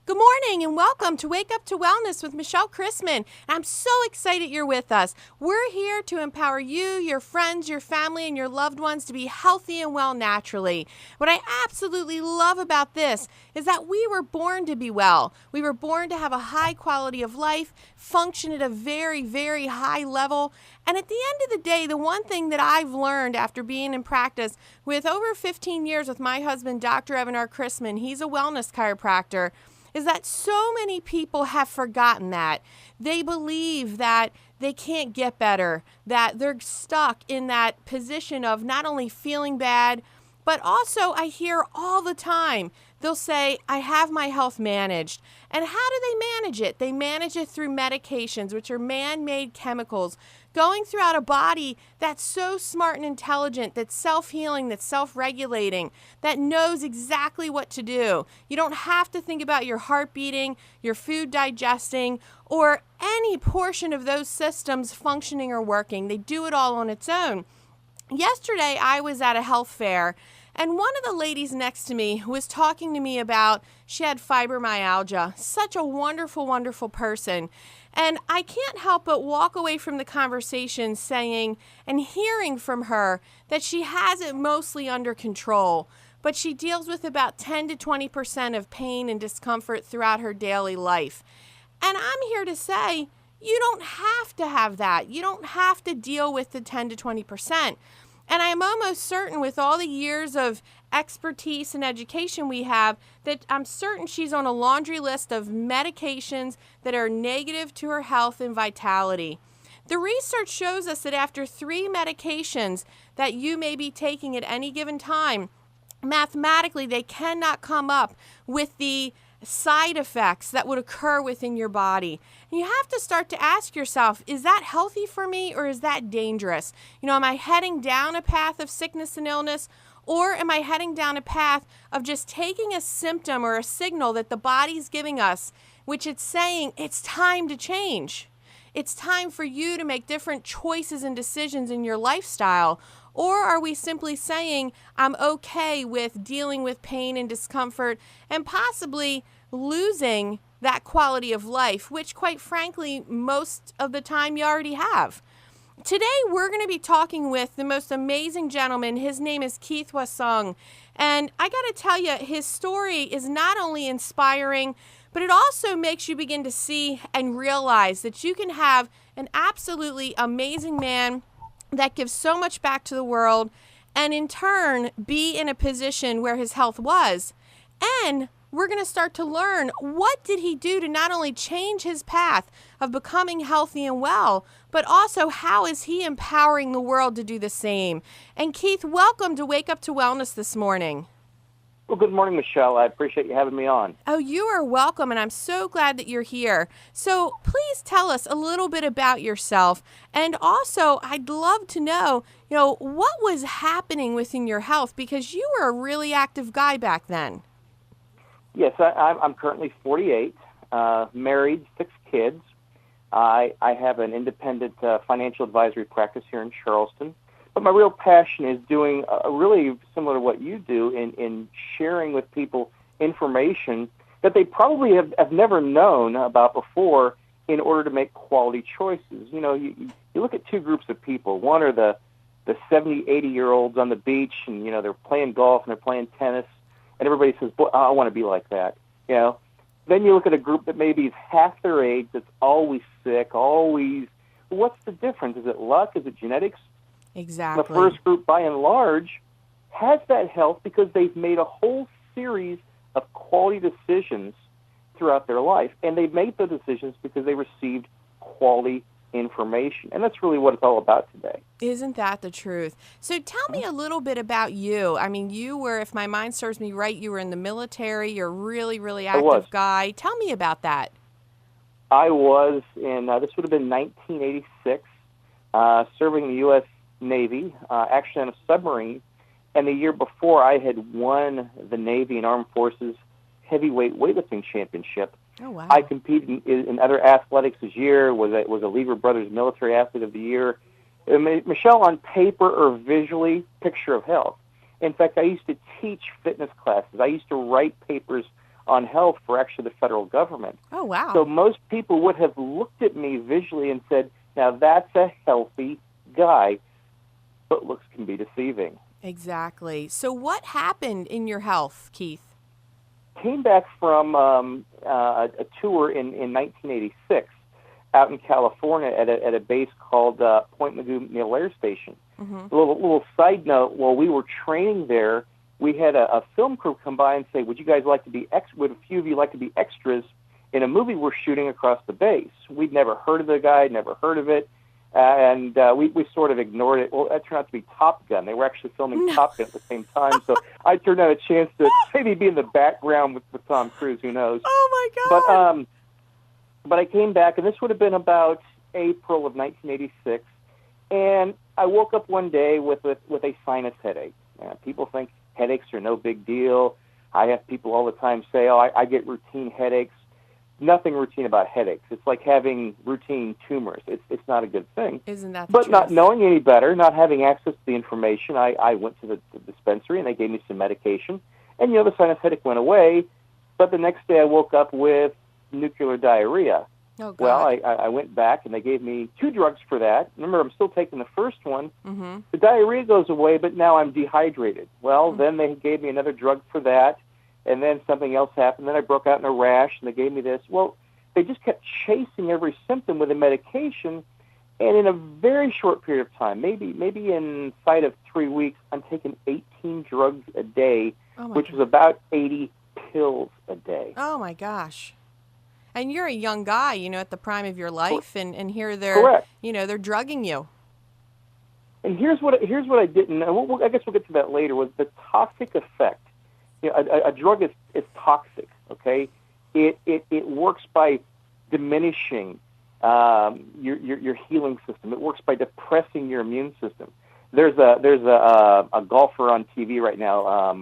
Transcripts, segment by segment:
Good morning and welcome to Wake Up to Wellness with Michelle Christman. I'm so excited you're with us. We're here to empower you, your friends, your family, and your loved ones to be healthy and well naturally. What I absolutely love about this is that we were born to be well. We were born to have a high quality of life, function at a very, very high level. And at the end of the day, the one thing that I've learned after being in practice with over 15 years with my husband, Dr. Evan R. Christman, he's a wellness chiropractor, is that so many people have forgotten that. They believe that they can't get better, that they're stuck in that position of not only feeling bad, but also I hear all the time, they'll say, I have my health managed. And how do they manage it? They manage it through medications, which are man-made chemicals, going throughout a body that's so smart and intelligent, that's self-healing, that's self-regulating, that knows exactly what to do. You don't have to think about your heart beating, your food digesting, or any portion of those systems functioning or working. They do it all on its own. Yesterday, I was at a health fair, and one of the ladies next to me was talking to me about she had fibromyalgia. Such a wonderful, wonderful person. And I can't help but walk away from the conversation saying and hearing from her that she has it mostly under control, but she deals with about 10 to 20% of pain and discomfort throughout her daily life. And I'm here to say, you don't have to have that. You don't have to deal with the 10 to 20%. And I'm almost certain with all the years of expertise and education we have that I'm certain she's on a laundry list of medications that are negative to her health and vitality. The research shows us that after 3 medications that you may be taking at any given time, mathematically they cannot come up with the side effects that would occur within your body. And you have to start to ask yourself, is that healthy for me or is that dangerous? You know, am I heading down a path of sickness and illness, or am I heading down a path of just taking a symptom or a signal that the body's giving us, which it's saying it's time to change? It's time for you to make different choices and decisions in your lifestyle. Or are we simply saying, I'm okay with dealing with pain and discomfort and possibly losing that quality of life, which quite frankly, most of the time you already have? Today, we're going to be talking with the most amazing gentleman. His name is Keith Wassung. And I got to tell you, his story is not only inspiring, but it also makes you begin to see and realize that you can have an absolutely amazing man that gives so much back to the world, and in turn be in a position where his health was. And we're going to start to learn, what did he do to not only change his path of becoming healthy and well, but also how is he empowering the world to do the same? And Keith, welcome to Wake Up to Wellness this morning. Well, good morning, Michelle. I appreciate you having me on. Oh, you are welcome, and I'm so glad that you're here. So please tell us a little bit about yourself, and also I'd love to know, what was happening within your health, because you were a really active guy back then. Yes, I'm currently 48, married, 6 kids. I have an independent financial advisory practice here in Charleston. But my real passion is doing really similar to what you do in sharing with people information that they probably have never known about before in order to make quality choices. You look at 2 groups of people. One are the 70, 80-year-olds on the beach, and, they're playing golf and they're playing tennis, and everybody says, boy, I want to be like that. Then you look at a group that maybe is half their age, that's always sick, always. What's the difference? Is it luck? Is it genetics? Exactly. The first group, by and large, has that health because they've made a whole series of quality decisions throughout their life, and they've made the decisions because they received quality information, and that's really what it's all about today. Isn't that the truth? So tell me a little bit about you. I mean, you were, if my mind serves me right, you were in the military. You're a really, really active guy. Tell me about that. I was in, this would have been 1986, serving in the U.S. Navy, actually on a submarine, and the year before I had won the Navy and Armed Forces heavyweight weightlifting championship. Oh, wow. I competed in other athletics this year, was a Lever Brothers Military Athlete of the Year. Michelle, on paper or visually, picture of health. In fact, I used to teach fitness classes. I used to write papers on health for actually the federal government. Oh, wow. So most people would have looked at me visually and said, now that's a healthy guy, but looks can be deceiving. Exactly. So what happened in your health, Keith? Came back from a tour in 1986 out in California at a base called Point Mugu Naval Air Station. Mm-hmm. A little side note, while we were training there, we had a film crew come by and say, would you guys like to be would a few of you like to be extras in a movie we're shooting across the base? We'd never heard of the guy, never heard of it, and we sort of ignored it. Well, that turned out to be Top Gun. They were actually filming Top Gun at the same time, so I turned out a chance to maybe be in the background with Tom Cruise, who knows. Oh, my God. But I came back, and this would have been about April of 1986, and I woke up one day with a sinus headache. People think headaches are no big deal. I have people all the time say, oh, I get routine headaches. Nothing routine about headaches. It's like having routine tumors. It's not a good thing. Isn't that the But truth? not knowing any better, not having access to the information, I went to the dispensary, and they gave me some medication. And, the sinus headache went away, but the next day I woke up with nuclear diarrhea. Oh, God. Well, I went back, and they gave me 2 drugs for that. Remember, I'm still taking the first one. Mm-hmm. The diarrhea goes away, but now I'm dehydrated. Well, then they gave me another drug for that, and then something else happened. Then I broke out in a rash, and they gave me this. Well, they just kept chasing every symptom with a medication, and in a very short period of time, maybe inside of 3 weeks, I'm taking 18 drugs a day, which was about 80 pills a day. Oh, my gosh. And you're a young guy, at the prime of your life, and here they're, Correct. They're drugging you. And here's what I didn't know. I guess we'll get to that later. Was the toxic effect? A drug is toxic. Okay, it works by diminishing your healing system. It works by depressing your immune system. There's a golfer on TV right now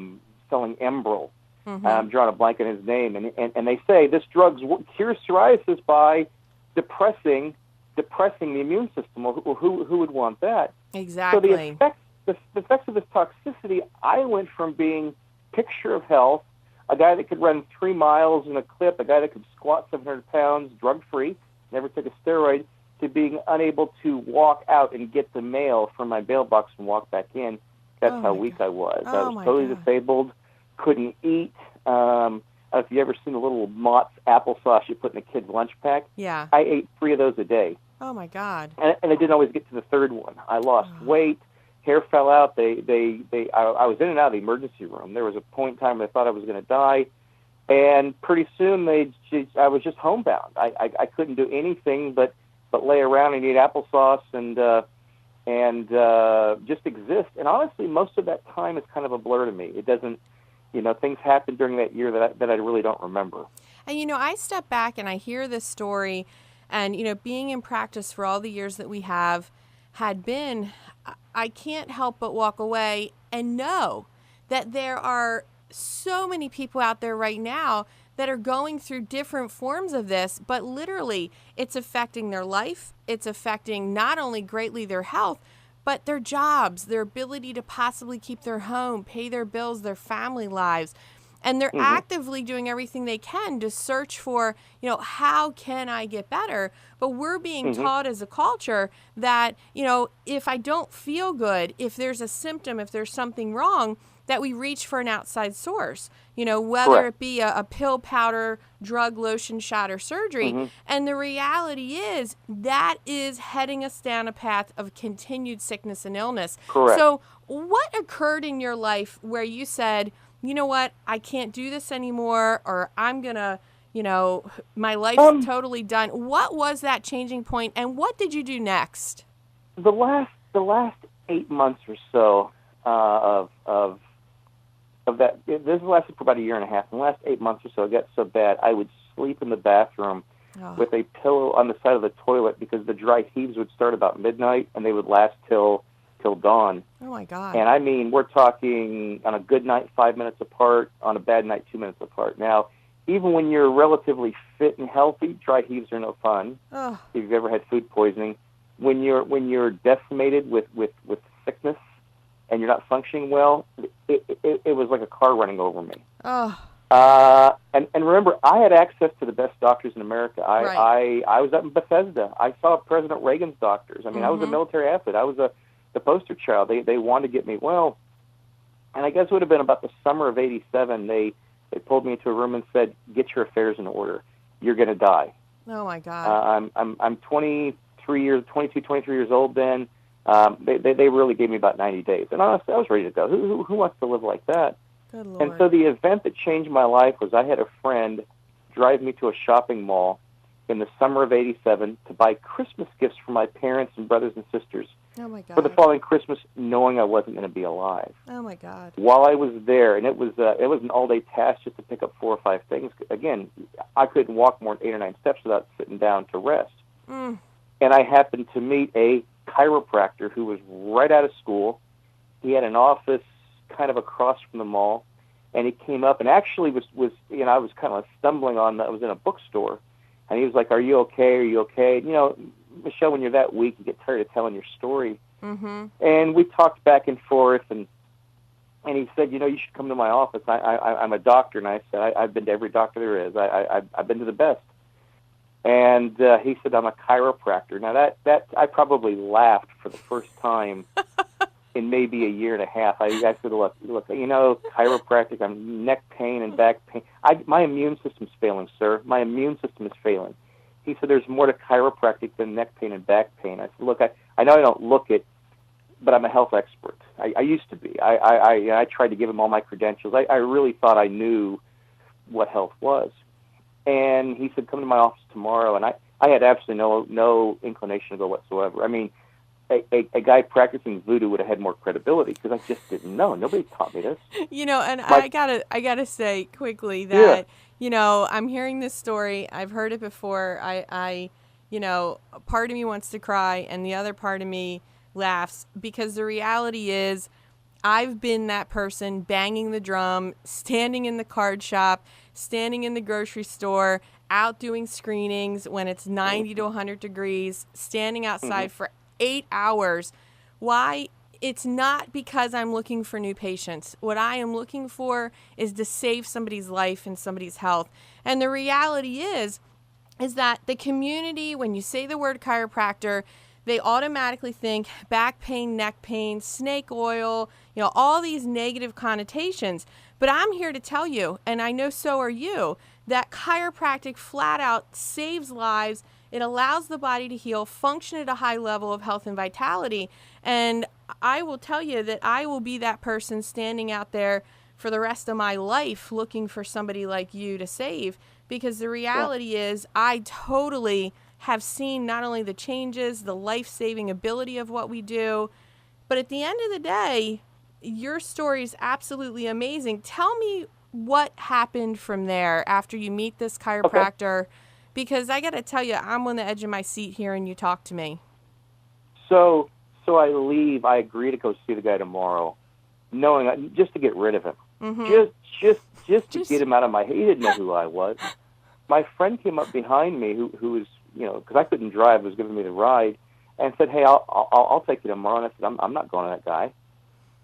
selling Enbrel. Mm-hmm. I'm drawing a blank on his name, and they say this drug cures psoriasis by depressing the immune system. Well, who would want that? Exactly. So the effects of this toxicity, I went from being picture of health, a guy that could run 3 miles in a clip, a guy that could squat 700 pounds, drug-free, never took a steroid, to being unable to walk out and get the mail from my mailbox and walk back in. That's how weak I was. I was totally disabled. Couldn't eat. I don't know if you've ever seen the little Mott's applesauce you put in a kid's lunch pack. Yeah. I ate 3 of those a day. Oh, my God. And I didn't always get to the third one. I lost weight. Hair fell out. I was in and out of the emergency room. There was a point in time where I thought I was going to die. And pretty soon I was just homebound. I couldn't do anything but lay around and eat applesauce and just exist. And honestly, most of that time is kind of a blur to me. It doesn't, things happened during that year that I really don't remember. And, I step back and I hear this story, and, being in practice for all the years that we had been, I can't help but walk away and know that there are so many people out there right now that are going through different forms of this, but literally it's affecting their life. It's affecting not only greatly their health, but their jobs, their ability to possibly keep their home, pay their bills, their family lives. And they're actively doing everything they can to search for, how can I get better? But we're being taught as a culture that, if I don't feel good, if there's a symptom, if there's something wrong, that we reach for an outside source, whether it be a pill, powder, drug, lotion, shot, or surgery. And the reality is that is heading us down a path of continued sickness and illness. Correct. So what occurred in your life where you said, you know what, I can't do this anymore, or I'm going to, my life's totally done. What was that changing point, and what did you do next? The last 8 months or so of that, this lasted for about a year and a half. In the last 8 months or so, it got so bad, I would sleep in the bathroom with a pillow on the side of the toilet because the dry heaves would start about midnight, and they would last till dawn. Oh, my God. And I mean, we're talking on a good night, 5 minutes apart, on a bad night, 2 minutes apart. Now, even when you're relatively fit and healthy, dry heaves are no fun. Oh. If you've ever had food poisoning, when you're decimated with sickness and you're not functioning well, it was like a car running over me. Oh. And remember, I had access to the best doctors in America. I was up in Bethesda. I saw President Reagan's doctors. I mean, I was a military athlete. I was the poster child. They wanted to get me well. And I guess it would have been about the summer of '87. They pulled me into a room and said, "Get your affairs in order. You're going to die." Oh my God. I'm 22, 23 years old then. They really gave me about 90 days, and honestly, I was ready to go. Who wants to live like that? Good Lord. And so the event that changed my life was I had a friend drive me to a shopping mall in the summer of '87 to buy Christmas gifts for my parents and brothers and sisters Oh my God. for the following Christmas, knowing I wasn't going to be alive. Oh my God. While I was there, and it was an all-day task just to pick up 4 or 5 things. Again, I couldn't walk more than 8 or 9 steps without sitting down to rest. Mm. And I happened to meet a chiropractor who was right out of school. He had an office kind of across from the mall, and he came up and actually was I was kind of stumbling on. I was in a bookstore, and he was like, "Are you okay? Are you okay?" And, Michelle, when you're that weak, you get tired of telling your story. Mm-hmm. And we talked back and forth, and he said, "You should come to my office. I'm a doctor." And I said, "I've been to every doctor there is. I've been to the best." And he said, "I'm a chiropractor." Now that I probably laughed for the first time in maybe a year and a half. I said, look, chiropractic, I'm neck pain and back pain. My immune system's failing, sir. My immune system is failing. He said, there's more to chiropractic than neck pain and back pain. I said, look, I know I don't look it, but I'm a health expert. I used to be. I tried to give him all my credentials. I really thought I knew what health was. And he said, come to my office tomorrow. And I had absolutely no inclination to go whatsoever. I mean, a guy practicing voodoo would have had more credibility because I just didn't know. Nobody taught me this. And I gotta say quickly that, I'm hearing this story. I've heard it before. I part of me wants to cry and the other part of me laughs because the reality is I've been that person banging the drum, standing in the card shop, standing in the grocery store, out doing screenings when it's 90 to 100 degrees, standing outside for 8 hours. Why? It's not because I'm looking for new patients. What I am looking for is to save somebody's life and somebody's health. And the reality is that the community, when you say the word chiropractor, they automatically think back pain, neck pain, snake oil, all these negative connotations. But I'm here to tell you, and I know so are you, that chiropractic flat out saves lives. It allows the body to heal, function at a high level of health and vitality. And I will tell you that I will be that person standing out there for the rest of my life looking for somebody like you to save. Because the reality is I totally have seen not only the changes, the life-saving ability of what we do, but at the end of the day, your story is absolutely amazing. Tell me what happened from there after you meet this chiropractor, because I got to tell you, I'm on the edge of my seat hearing you talk to me. So I leave. I agree to go see the guy tomorrow, knowing just to get rid of him, just to get him out of my head. He didn't know who I was. My friend came up behind me, who was, because I couldn't drive, was giving me the ride, and said, "Hey, I'll take you tomorrow." And I said, "I'm not going to that guy."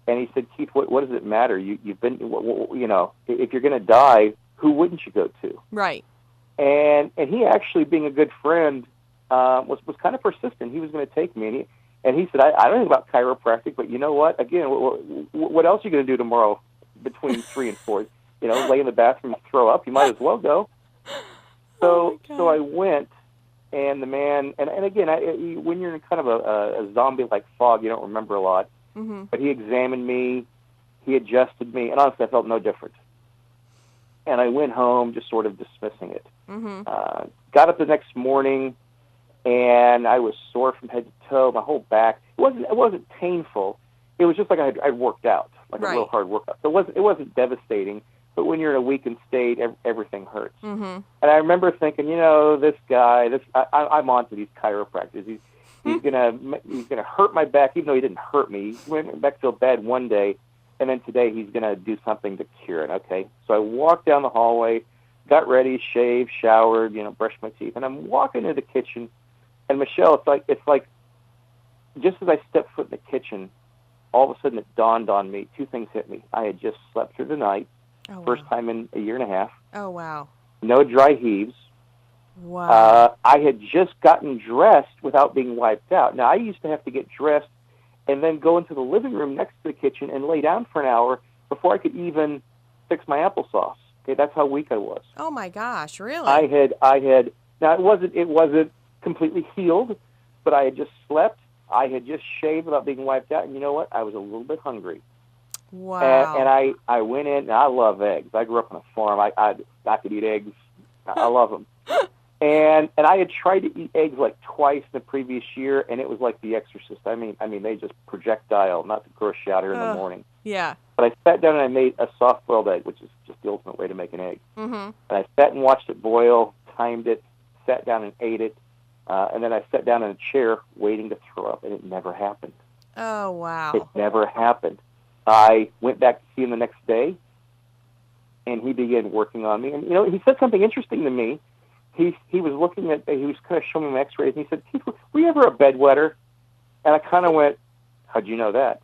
And he said, "Keith, what does it matter? You've been, if you're going to die, who wouldn't you go to?" Right. And he actually, being a good friend, was kind of persistent. He was going to take me, and he said, I don't know about chiropractic, but you know what? Again, what else are you going to do tomorrow between 3 and 4? Lay in the bathroom and throw up? You might as well go. So I went, and the man, and again, when you're in kind of a zombie-like fog, you don't remember a lot. Mm-hmm. But he examined me, he adjusted me, and honestly, I felt no different. And I went home just sort of dismissing it. Mm-hmm. Got up the next morning, and I was sore from head to toe, my whole back. It wasn't painful. It was just like I'd worked out, like a real hard workout. So it wasn't devastating. But when you're in a weakened state, everything hurts. Mm-hmm. And I remember thinking, this guy, I'm onto these chiropractors. He's gonna hurt my back, even though he didn't hurt me. He went back to feel bad one day, and then today he's gonna do something to cure it. Okay, so I walked down the hallway, got ready, shaved, showered, brushed my teeth, and I'm walking into the kitchen. And Michelle, it's like, just as I stepped foot in the kitchen, all of a sudden it dawned on me. 2 things hit me. I had just slept through the night. Oh, First wow. time in a year and a half. Oh, wow. No dry heaves. Wow. I had just gotten dressed without being wiped out. Now, I used to have to get dressed and then go into the living room next to the kitchen and lay down for an hour before I could even fix my applesauce. Okay, that's how weak I was. Oh, my gosh, really? I had. Now, it wasn't completely healed, but I had just slept. I had just shaved without being wiped out, and you know what? I was a little bit hungry. Wow. And I went in, and I love eggs. I grew up on a farm. I could eat eggs. I love them. And I had tried to eat eggs like twice in the previous year, and it was like The Exorcist. I mean they just projectile, not to gross you out here in the morning. Yeah. But I sat down and I made a soft-boiled egg, which is just the ultimate way to make an egg. Mm-hmm. And I sat and watched it boil, timed it, sat down and ate it, and then I sat down in a chair waiting to throw up, and it never happened. Oh, wow. It never happened. I went back to see him the next day, and he began working on me. And, he said something interesting to me. He was looking at, he was kind of showing me my x-rays, and he said, "Keith, were you ever a bedwetter?" And I kind of went, "How'd you know that?"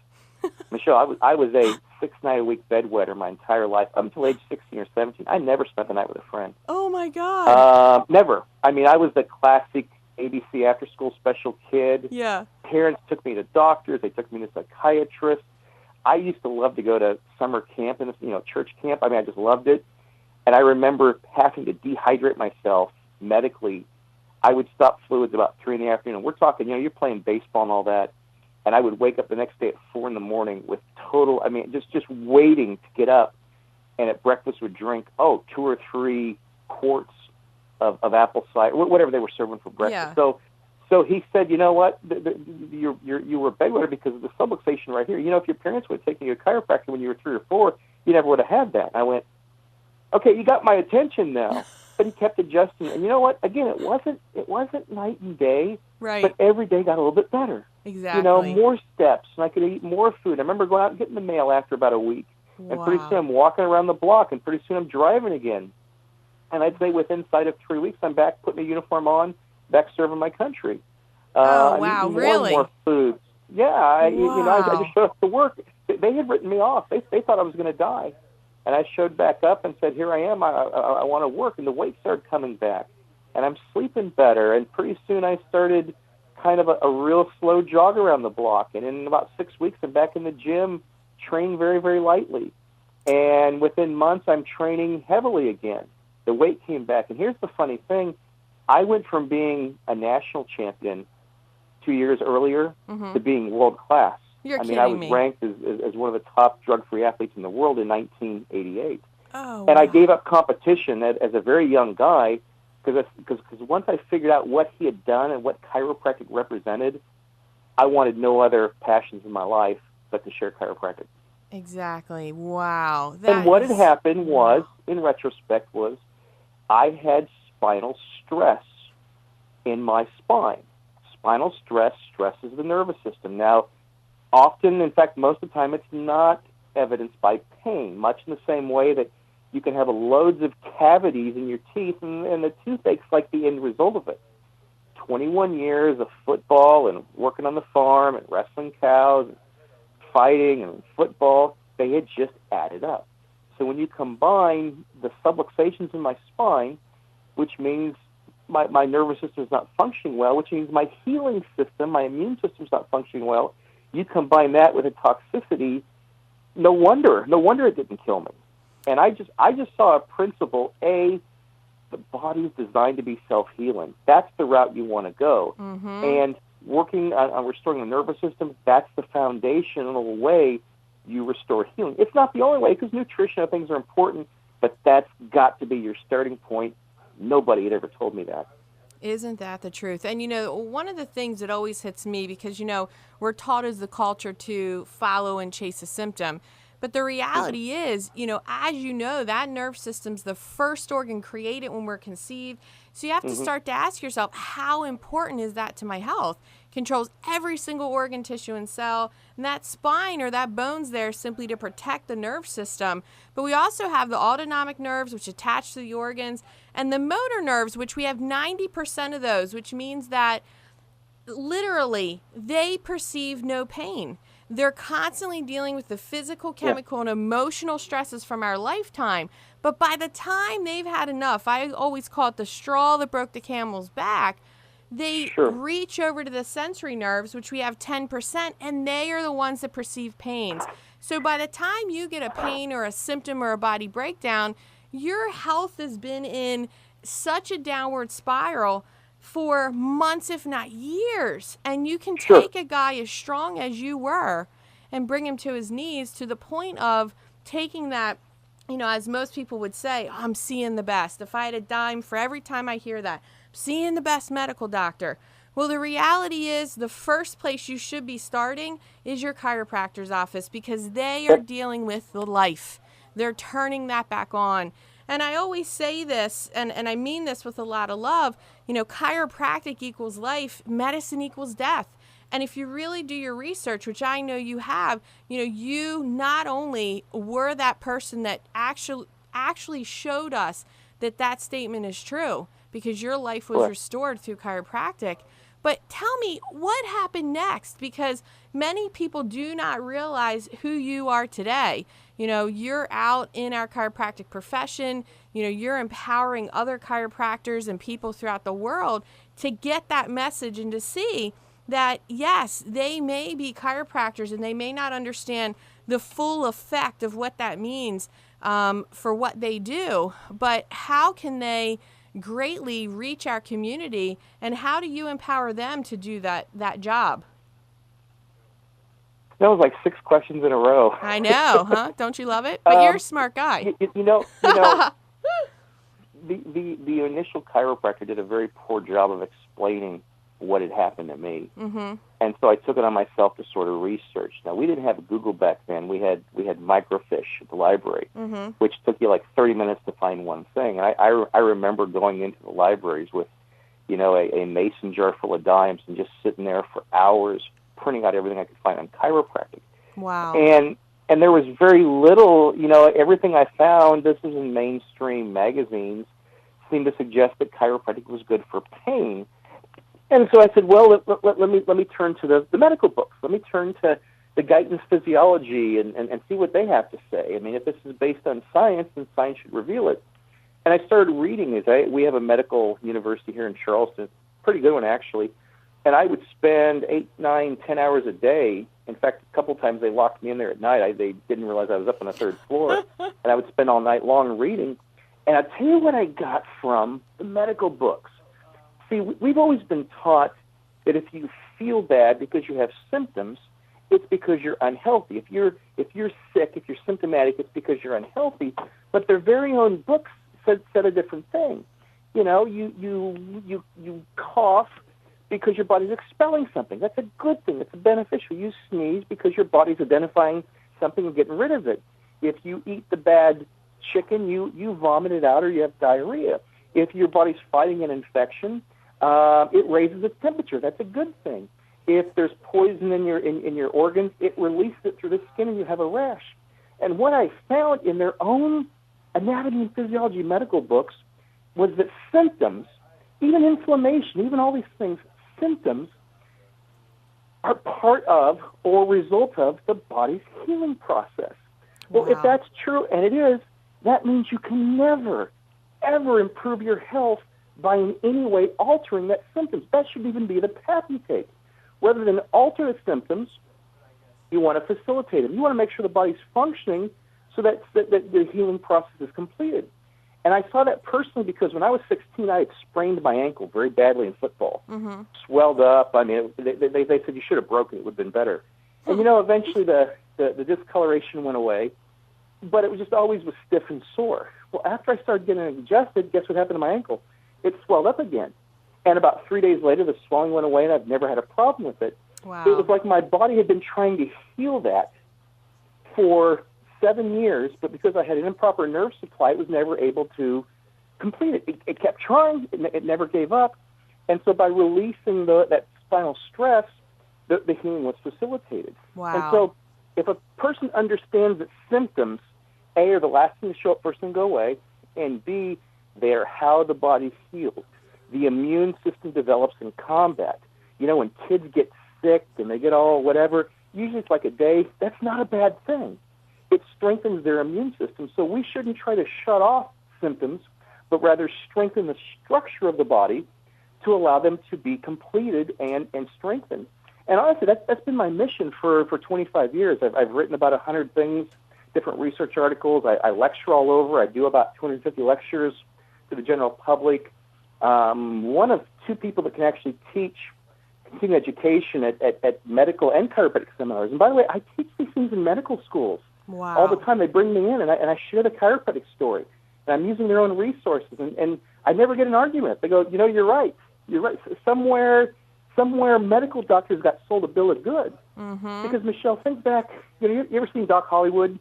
Michelle, I was a 6-night-a-week bedwetter my entire life, up until age 16 or 17. I never spent the night with a friend. Oh, my God. Never. I mean, I was the classic ABC after-school special kid. Yeah. Parents took me to doctors. They took me to psychiatrists. I used to love to go to summer camp and church camp. I mean, I just loved it. And I remember having to dehydrate myself medically. I would stop fluids about 3 in the afternoon. We're talking, you're playing baseball and all that. And I would wake up the next day at 4 in the morning with total, just waiting to get up. And at breakfast would drink, 2 or 3 quarts of apple cider, whatever they were serving for breakfast. Yeah. So he said, "You know what? You were a bedwetter because of the subluxation right here. If your parents would have taken you to a chiropractor when you were 3 or 4, you never would have had that." I went, "Okay, you got my attention now." But he kept adjusting. And you know what? Again, it wasn't night and day. Right. But every day got a little bit better. Exactly. More steps, and I could eat more food. I remember going out and getting the mail after about a week. Wow. And pretty soon I'm walking around the block, and pretty soon I'm driving again. And I'd say within sight of 3 weeks, I'm back putting a uniform on, back serving my country. Wow, I'm eating really? More food. Yeah, I just showed up to work. They had written me off. They thought I was going to die. And I showed back up and said, "Here I am. I want to work." And the weight started coming back. And I'm sleeping better. And pretty soon I started kind of a real slow jog around the block. And in about 6 weeks, I'm back in the gym, training very, very lightly. And within months, I'm training heavily again. The weight came back. And here's the funny thing. I went from being a national champion 2 years earlier to being world class. You're kidding I was me. ranked as one of the top drug-free athletes in the world in 1988. Oh, And I wow. gave up competition as a very young guy because once I figured out what he had done and what chiropractic represented, I wanted no other passions in my life but to share chiropractic. Exactly. Wow. And what had happened was, in retrospect, was I had spinal stress in my spine. Spinal stress stresses the nervous system. Now, often, in fact, most of the time, it's not evidenced by pain, much in the same way that you can have loads of cavities in your teeth, and the toothache's like the end result of it. 21 years of football and working on the farm and wrestling cows and fighting and football, they had just added up. So when you combine the subluxations in my spine, which means my nervous system is not functioning well, which means my healing system, my immune system is not functioning well, you combine that with a toxicity, no wonder it didn't kill me. And I just saw a principle, the body is designed to be self-healing. That's the route you want to go. Mm-hmm. And working on restoring the nervous system, that's the foundational way you restore healing. It's not the only way, because nutrition and things are important, but that's got to be your starting point. Nobody had ever told me that. Isn't that the truth? And, one of the things that always hits me, because, we're taught as the culture to follow and chase a symptom. But the reality is, as you know, that nerve system's the first organ created when we're conceived. So you have to start to ask yourself, how important is that to my health? Controls every single organ, tissue, and cell. And that spine or that bone's there simply to protect the nerve system. But we also have the autonomic nerves, which attach to the organs, and the motor nerves, which we have 90% of those, which means that literally they perceive no pain. they're constantly dealing with the physical, chemical, and emotional stresses from our lifetime. But by the time they've had enough, I always call it the straw that broke the camel's back, they reach over to the sensory nerves, which we have 10%, and they are the ones that perceive pains. So by the time you get a pain or a symptom or a body breakdown, your health has been in such a downward spiral for months, if not years. And you can take a guy as strong as you were and bring him to his knees to the point of taking that, you know, as most people would say, I'm seeing the best. If I had a dime for every time I hear that, seeing the best medical doctor. Well, the reality is the first place you should be starting is your chiropractor's office, because they are dealing with the life. They're turning that back on. And I always say this, and I mean this with a lot of love, you know, chiropractic equals life, medicine equals death. And if you really do your research, which I know you have, you know, you not only were that person that actually showed us that that statement is true, because your life was restored through chiropractic. But tell me, what happened next? Because many people do not realize who you are today. You know, you're out in our chiropractic profession. You know, you're empowering other chiropractors and people throughout the world to get that message and to see that, yes, they may be chiropractors and they may not understand the full effect of what that means for what they do, but how can they greatly reach our community, and how do you empower them to do that job? That was like 6 questions in a row. I know, huh? Don't you love it? But you're a smart guy. You know, the initial chiropractor did a very poor job of explaining what had happened to me. Mm-hmm. And so I took it on myself to sort of research. Now, we didn't have Google back then. We had microfiche at the library, which took you like 30 minutes to find one thing. And I remember going into the libraries with, you know, a mason jar full of dimes and just sitting there for hours printing out everything I could find on chiropractic. Wow. And there was very little, you know, everything I found, this is in mainstream magazines, seemed to suggest that chiropractic was good for pain. And so I said, well, let me turn to the medical books. Let me turn to the Guyton's Physiology and see what they have to say. I mean, if this is based on science, then science should reveal it. And I started reading. We have a medical university here in Charleston, pretty good one actually, and I would spend 8, 9, 10 hours a day. In fact, a couple times they locked me in there at night. They didn't realize I was up on the 3rd floor, and I would spend all night long reading. And I'll tell you what I got from the medical books. See, we've always been taught that if you feel bad because you have symptoms, it's because you're unhealthy. If you're sick, if you're symptomatic, it's because you're unhealthy. But their very own books said a different thing. You know, you cough because your body's expelling something. That's a good thing. It's beneficial. You sneeze because your body's identifying something and getting rid of it. If you eat the bad chicken, you vomit it out or you have diarrhea. If your body's fighting an infection, it raises its temperature. That's a good thing. If there's poison in your organs, it releases it through the skin and you have a rash. And what I found in their own anatomy and physiology medical books was that symptoms, even inflammation, even all these things, symptoms are part of or result of the body's healing process. Well, if that's true, and it is, that means you can never, ever improve your health by in any way altering that symptoms. That should even be the path you take. Rather than alter the symptoms, you want to facilitate them. You want to make sure the body's functioning so that the healing process is completed. And I saw that personally because when I was 16, I had sprained my ankle very badly in football. Swelled up. I mean, they said you should have broken it. It would have been better. And, you know, eventually the discoloration went away, but it was just always was stiff and sore. Well, after I started getting adjusted, guess what happened to my ankle? It swelled up again. And about 3 days later, the swelling went away, and I've never had a problem with it. Wow. It was like my body had been trying to heal that for 7 years, but because I had an improper nerve supply, it was never able to complete it. It kept trying. It never gave up. And so by releasing that spinal stress, the healing was facilitated. Wow. And so if a person understands that symptoms, A, are the last thing to show up, first thing go away, and B, they are how the body heals. The immune system develops in combat. You know, when kids get sick and they get all whatever, usually it's like a day. That's not a bad thing. It strengthens their immune system. So we shouldn't try to shut off symptoms, but rather strengthen the structure of the body to allow them to be completed and strengthened. And honestly, that's been my mission for 25 years. I've written about 100 things, different research articles. I lecture all over. I do about 250 lectures to the general public. One of two people that can actually teach continuing education at medical and chiropractic seminars. And by the way, I teach these things in medical schools. Wow. All the time. They bring me in, and I share the chiropractic story. And I'm using their own resources, and I never get an argument. They go, you're right. You're right. Somewhere medical doctors got sold a bill of goods. Mm-hmm. Because, Michelle, think back. You ever seen Doc Hollywood?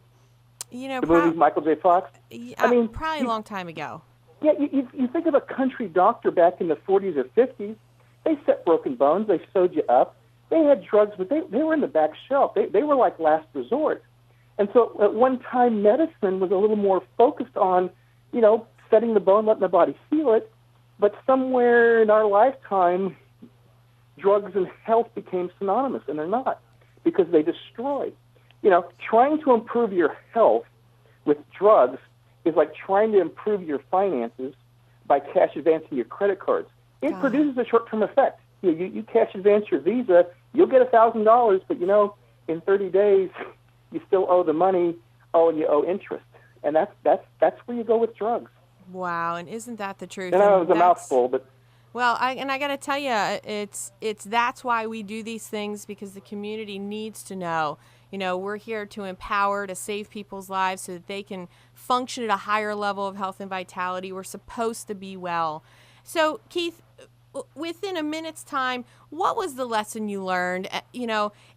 The movie with Michael J. Fox? I mean, probably a long time ago. Yeah, you think of a country doctor back in the 40s or 50s. They set broken bones. They sewed you up. They had drugs, but they were in the back shelf. They were like last resort. And so at one time, medicine was a little more focused on, setting the bone, letting the body heal it. But somewhere in our lifetime, drugs and health became synonymous, and they're not, because they destroy. Trying to improve your health with drugs is like trying to improve your finances by cash advancing your credit cards. It produces a short-term effect. You cash advance your Visa, you'll get $1,000, but in 30 days, you still owe the money, and you owe interest. And that's where you go with drugs. Wow, and isn't that the truth? And I know it was a mouthful, but... Well, I got to tell you, that's why we do these things, because the community needs to know. We're here to empower, to save people's lives so that they can function at a higher level of health and vitality. We're supposed to be well. So, Keith, within a minute's time, what was the lesson you learned?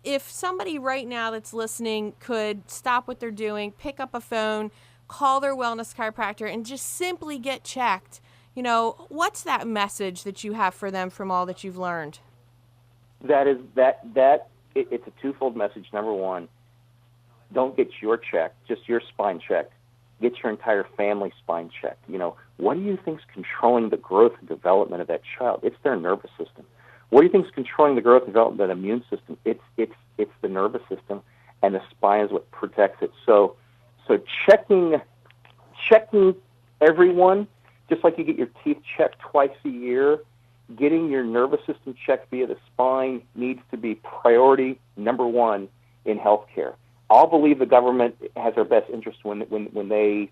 If somebody right now that's listening could stop what they're doing, pick up a phone, call their wellness chiropractor, and just simply get checked, what's that message that you have for them from all that you've learned? It's a twofold message. Number one, don't get your check, just your spine checked. Get your entire family spine checked. What do you think is controlling the growth and development of that child? It's their nervous system. What do you think is controlling the growth and development of the immune system? It's the nervous system, and the spine is what protects it. So checking everyone, just like you get your teeth checked twice a year, getting your nervous system checked via the spine needs to be priority number one in healthcare. I'll believe the government has our best interest when they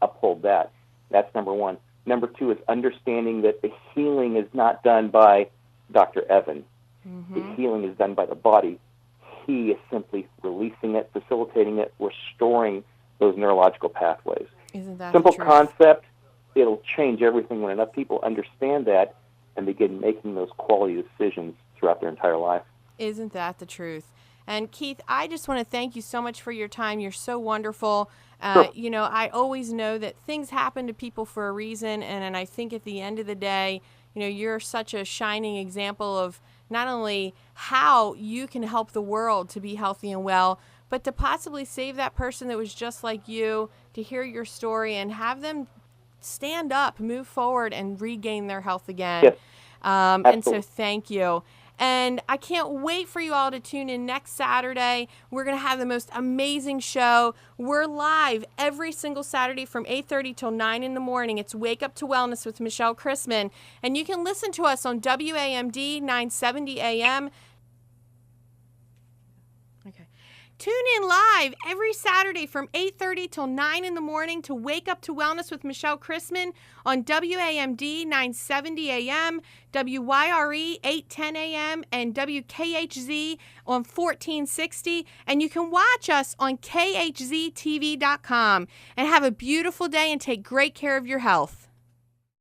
uphold that. That's number one. Number two is understanding that the healing is not done by Dr. Evan. Mm-hmm. The healing is done by the body. He is simply releasing it, facilitating it, restoring those neurological pathways. Isn't that simple the truth? Concept? It'll change everything when enough people understand that and begin making those quality decisions throughout their entire life. Isn't that the truth? And Keith, I just want to thank you so much for your time. You're so wonderful. Sure. I always know that things happen to people for a reason, and I think at the end of the day, you're such a shining example of not only how you can help the world to be healthy and well, but to possibly save that person that was just like you, to hear your story and have them stand up, move forward, and regain their health again. Yes. And so thank you. And I can't wait for you all to tune in next Saturday. We're going to have the most amazing show. We're live every single Saturday from 8:30 till 9 in the morning. It's Wake Up to Wellness with Michelle Christman. And you can listen to us on WAMD 970 AM. Okay. Tune in live every Saturday from 8:30 till 9 in the morning to Wake Up to Wellness with Michelle Christman on WAMD 970 AM, WYRE 810 AM, and WKHZ on 1460. And you can watch us on khztv.com. And have a beautiful day and take great care of your health.